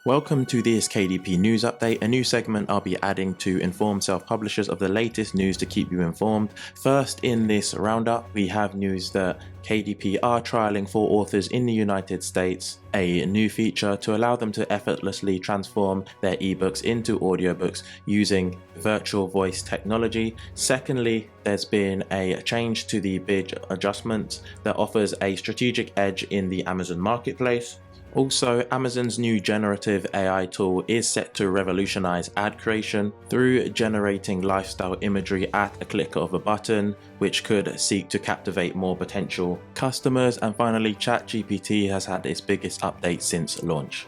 Welcome to this KDP news update, a new segment I'll be adding to inform self-publishers of the latest news to keep you informed. First in this roundup, we have news that KDP are trialing for authors in the United States a new feature to allow them to effortlessly transform their ebooks into audiobooks using virtual voice technology. Secondly, there's been a change to the bid adjustment that offers a strategic edge in the Amazon marketplace. Also, Amazon's new generative AI tool is set to revolutionize ad creation through generating lifestyle imagery at a click of a button, which could seek to captivate more potential customers. And finally, ChatGPT has had its biggest update since launch.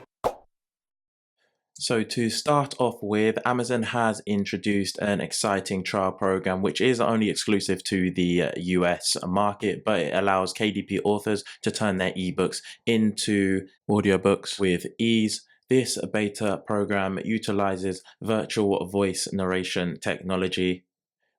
So to start off with, Amazon has introduced an exciting trial program which is only exclusive to the US market, but it allows KDP authors to turn their ebooks into audiobooks with ease. This beta program utilizes virtual voice narration technology.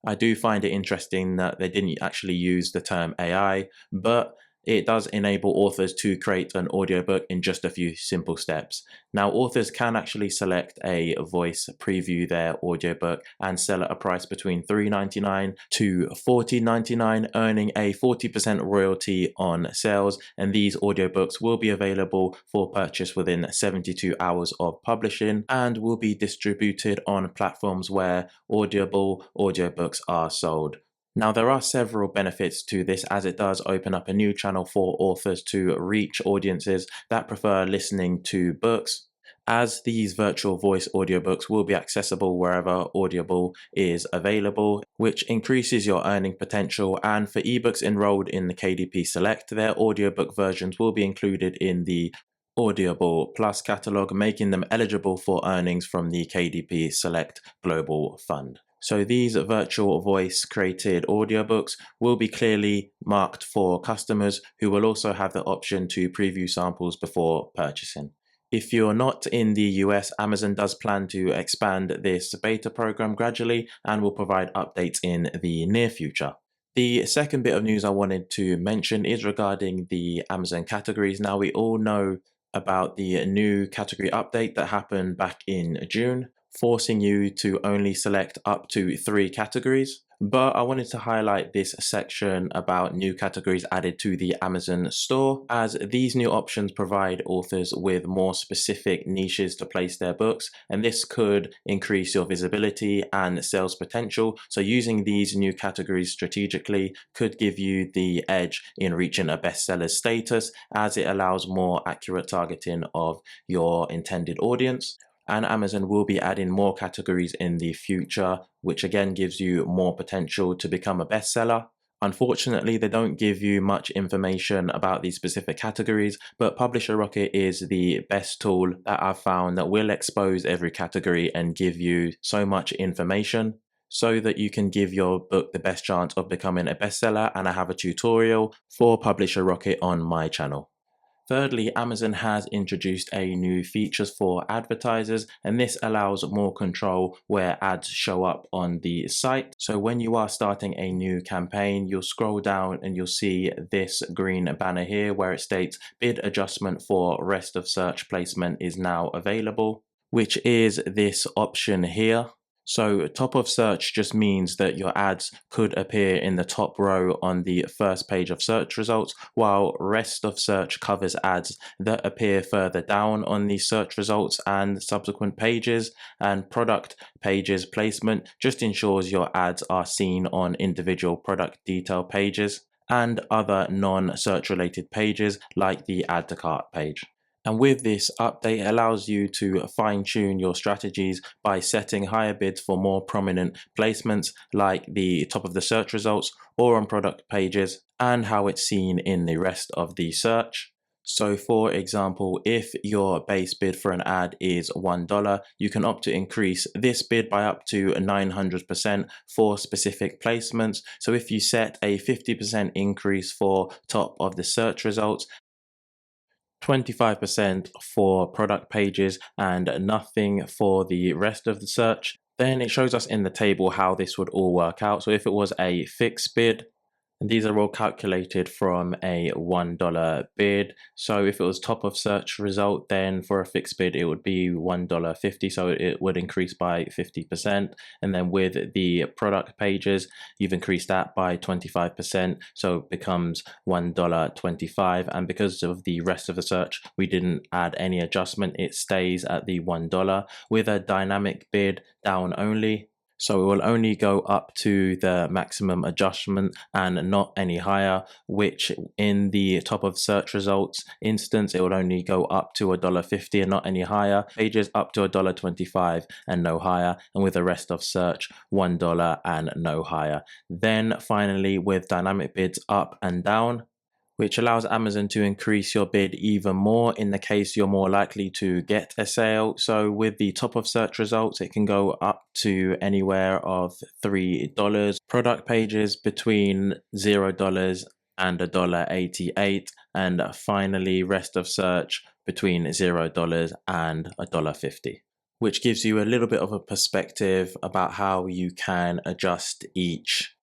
I do find it interesting that they didn't actually use the term AI, but it does enable authors to create an audiobook in just a few simple steps. Now, authors can actually select a voice, preview their audiobook, and sell at a price between $3.99 to $14.99, earning a 40% royalty on sales. And these audiobooks will be available for purchase within 72 hours of publishing and will be distributed on platforms where Audible audiobooks are sold. Now, there are several benefits to this, as it does open up a new channel for authors to reach audiences that prefer listening to books, as these virtual voice audiobooks will be accessible wherever Audible is available, which increases your earning potential. And for ebooks enrolled in the KDP Select, their audiobook versions will be included in the Audible Plus catalog, making them eligible for earnings from the KDP Select Global Fund. So these virtual voice created audiobooks will be clearly marked for customers who will also have the option to preview samples before purchasing. If you're not in the US, Amazon does plan to expand this beta program gradually and will provide updates in the near future. The second bit of news I wanted to mention is regarding the Amazon categories. Now, we all know about the new category update that happened back in June, forcing you to only select up to 3 categories. But I wanted to highlight this section about new categories added to the Amazon store, as these new options provide authors with more specific niches to place their books, and this could increase your visibility and sales potential. So using these new categories strategically could give you the edge in reaching a bestseller status, as it allows more accurate targeting of your intended audience. And Amazon will be adding more categories in the future, which again gives you more potential to become a bestseller. Unfortunately, they don't give you much information about these specific categories, but Publisher Rocket is the best tool that I've found that will expose every category and give you so much information so that you can give your book the best chance of becoming a bestseller. And I have a tutorial for Publisher Rocket on my channel. Thirdly, Amazon has introduced a new features for advertisers, and this allows more control where ads show up on the site. So when you are starting a new campaign, you'll scroll down and you'll see this green banner here where it states bid adjustment for rest of search placement is now available, which is this option here. So top of search just means that your ads could appear in the top row on the first page of search results, while rest of search covers ads that appear further down on the search results and subsequent pages. And product pages placement just ensures your ads are seen on individual product detail pages and other non-search related pages like the add to cart page. And with this update, it allows you to fine-tune your strategies by setting higher bids for more prominent placements like the top of the search results or on product pages, and how it's seen in the rest of the search. So for example, if your base bid for an ad is $1, you can opt to increase this bid by up to 900% for specific placements. So if you set a 50% increase for top of the search results, 25% for product pages, and nothing for the rest of the search, then it shows us in the table how this would all work out. So if it was a fixed bid, And these are all calculated from a $1 bid. So if it was top of search result, then for a fixed bid, it would be $1.50. So it would increase by 50%. And then with the product pages, you've increased that by 25%. So it becomes $1.25. And because of the rest of the search, we didn't add any adjustment. It stays at the $1 with a dynamic bid down only. So it will only go up to the maximum adjustment and not any higher, which in the top of search results instance, it will only go up to $1.50 and not any higher. Pages up to $1.25 and no higher. And with the rest of search, $1 and no higher. Then finally, with dynamic bids up and down, which allows Amazon to increase your bid even more in the case you're more likely to get a sale. So with the top of search results, it can go up to anywhere of $3. Product pages between $0 and $1.88. And finally, rest of search between $0 and $1.50. Which gives you a little bit of a perspective about how you can adjust each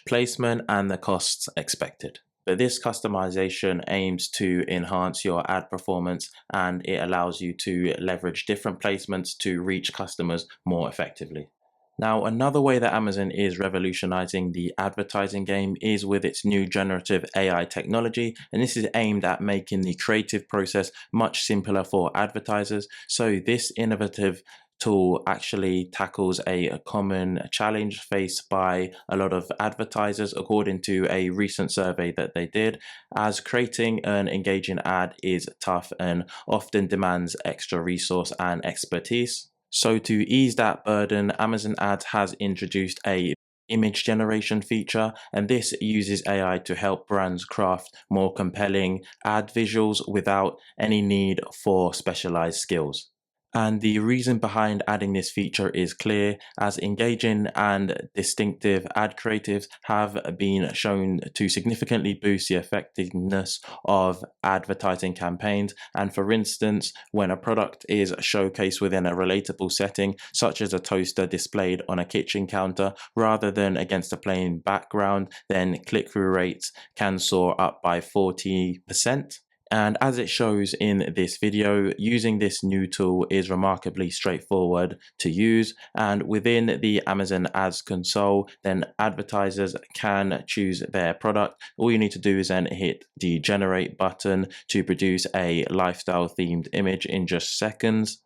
placement and the costs expected. But this customization aims to enhance your ad performance, and it allows you to leverage different placements to reach customers more effectively. Now, another way that Amazon is revolutionizing the advertising game is with its new generative AI technology, and this is aimed at making the creative process much simpler for advertisers. So this innovative tool actually tackles a common challenge faced by a lot of advertisers, according to a recent survey that they did, as creating an engaging ad is tough and often demands extra resource and expertise. So to ease that burden, Amazon Ads has introduced a image generation feature, and this uses AI to help brands craft more compelling ad visuals without any need for specialized skills. And the reason behind adding this feature is clear, as engaging and distinctive ad creatives have been shown to significantly boost the effectiveness of advertising campaigns. And for instance, when a product is showcased within a relatable setting, such as a toaster displayed on a kitchen counter rather than against a plain background, then click-through rates can soar up by 40%. And as it shows in this video, using this new tool is remarkably straightforward to use. And within the Amazon Ads console, then advertisers can choose their product. All you need to do is then hit the generate button to produce a lifestyle themed image in just seconds.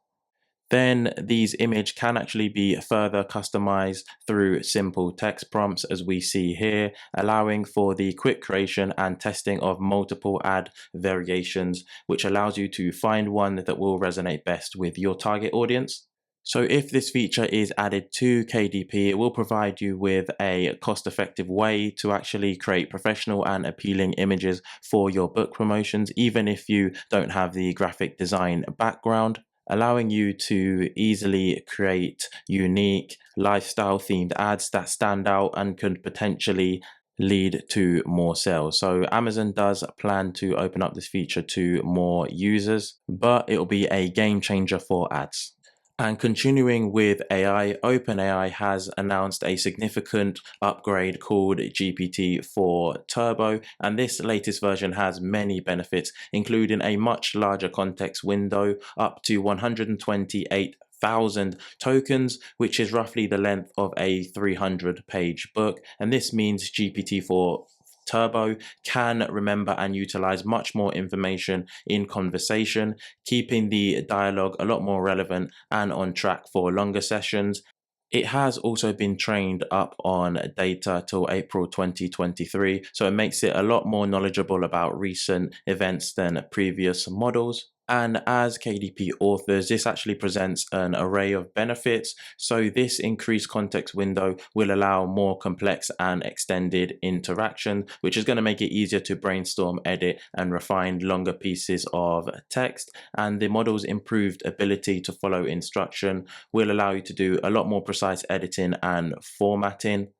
Then these images can actually be further customized through simple text prompts, as we see here, allowing for the quick creation and testing of multiple ad variations, which allows you to find one that will resonate best with your target audience. So if this feature is added to KDP, it will provide you with a cost-effective way to actually create professional and appealing images for your book promotions, even if you don't have the graphic design background, allowing you to easily create unique lifestyle themed ads that stand out and could potentially lead to more sales. So Amazon does plan to open up this feature to more users, but it'll be a game changer for ads. And continuing with AI, OpenAI has announced a significant upgrade called GPT-4 Turbo, and this latest version has many benefits, including a much larger context window, up to 128,000 tokens, which is roughly the length of a 300-page book. And this means GPT-4 Turbo can remember and utilize much more information in conversation, keeping the dialogue a lot more relevant and on track for longer sessions. It has also been trained up on data till April 2023, so it makes it a lot more knowledgeable about recent events than previous models. And as KDP authors, this actually presents an array of benefits. So this increased context window will allow more complex and extended interaction, which is going to make it easier to brainstorm, edit, and refine longer pieces of text. And the model's improved ability to follow instruction will allow you to do a lot more precise editing and formatting.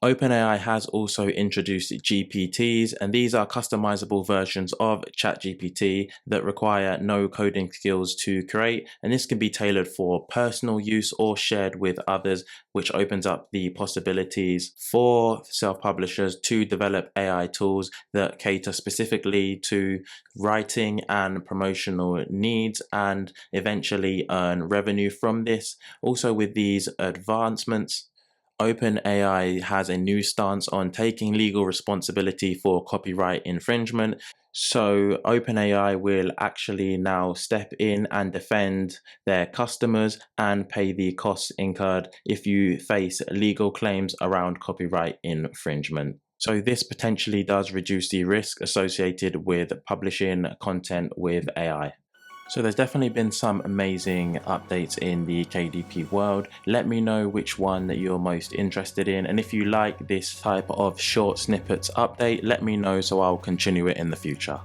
OpenAI has also introduced GPTs, and these are customizable versions of ChatGPT that require no coding skills to create, and this can be tailored for personal use or shared with others, which opens up the possibilities for self-publishers to develop AI tools that cater specifically to writing and promotional needs and eventually earn revenue from this. Also, with these advancements, OpenAI has a new stance on taking legal responsibility for copyright infringement. So, OpenAI will actually now step in and defend their customers and pay the costs incurred if you face legal claims around copyright infringement. So, this potentially does reduce the risk associated with publishing content with AI. So there's definitely been some amazing updates in the KDP world. Let me know which one that you're most interested in, and if you like this type of short snippets update, let me know so I'll continue it in the future.